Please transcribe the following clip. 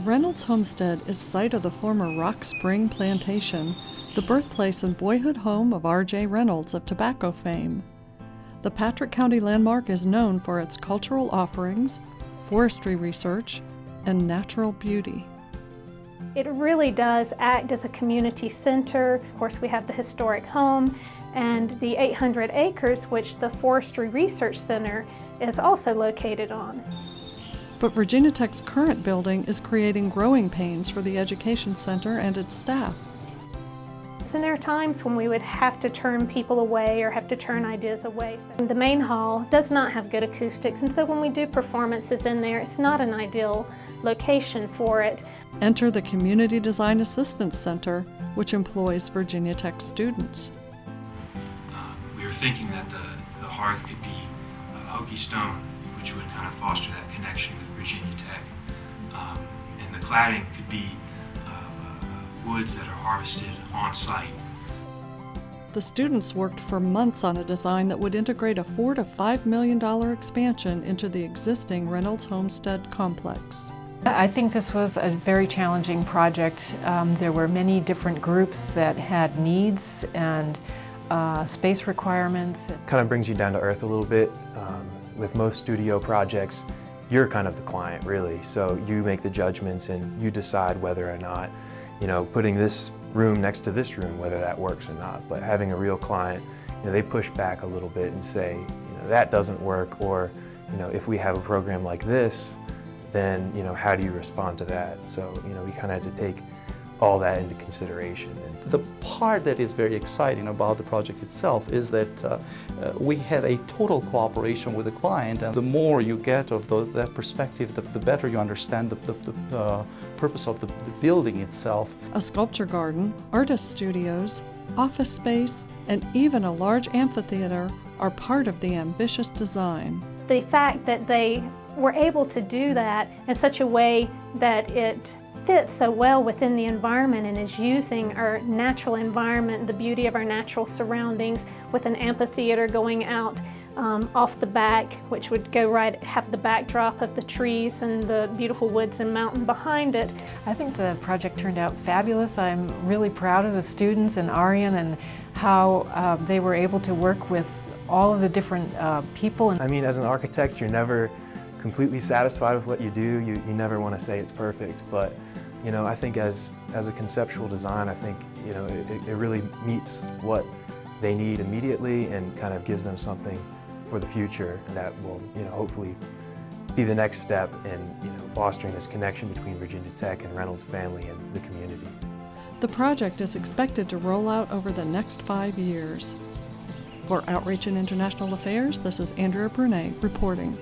Reynolds Homestead is site of the former Rock Spring Plantation, the birthplace and boyhood home of R.J. Reynolds of tobacco fame. The Patrick County landmark is known for its cultural offerings, forestry research, and natural beauty. It really does act as a community center. Of course, we have the historic home and the 800 acres which the Forestry Research Center is also located on. But Virginia Tech's current building is creating growing pains for the Education Center and its staff. And there are times when we would have to turn people away or have to turn ideas away. So the main hall does not have good acoustics, and so when we do performances in there, it's not an ideal location for it. Enter the Community Design Assistance Center, which employs Virginia Tech students. We were thinking that the hearth could be Hokie stone, which would kind of foster that connection with Virginia Tech. And the cladding could be woods that are harvested on site. The students worked for months on a design that would integrate a $4 to $5 million expansion into the existing Reynolds Homestead complex. I think this was a very challenging project. There were many different groups that had needs and space requirements. It kind of brings you down to earth a little bit. With most studio projects, you're kind of the client, really. So you make the judgments and you decide whether or not, putting this room next to this room, whether that works or not. But having a real client, they push back a little bit and say, that doesn't work, or, if we have a program like this, then, how do you respond to that? So, we kind of had to take all that into consideration. The part that is very exciting about the project itself is that we had a total cooperation with the client, and the more you get of that perspective, the better you understand the purpose of the building itself. A sculpture garden, artist studios, office space, and even a large amphitheater are part of the ambitious design. The fact that they were able to do that in such a way that it fits so well within the environment and is using our natural environment, the beauty of our natural surroundings, with an amphitheater going out off the back, which would go right, have the backdrop of the trees and the beautiful woods and mountain behind it. I think the project turned out fabulous. I'm really proud of the students and Arian and how they were able to work with all of the different people. I mean, as an architect, you're never completely satisfied with what you do. You never want to say it's perfect, but I think as a conceptual design, I think it really meets what they need immediately and kind of gives them something for the future that will hopefully be the next step in fostering this connection between Virginia Tech and Reynolds family and the community. The project is expected to roll out over the next 5 years. For Outreach and International Affairs, this is Andrea Brunet reporting.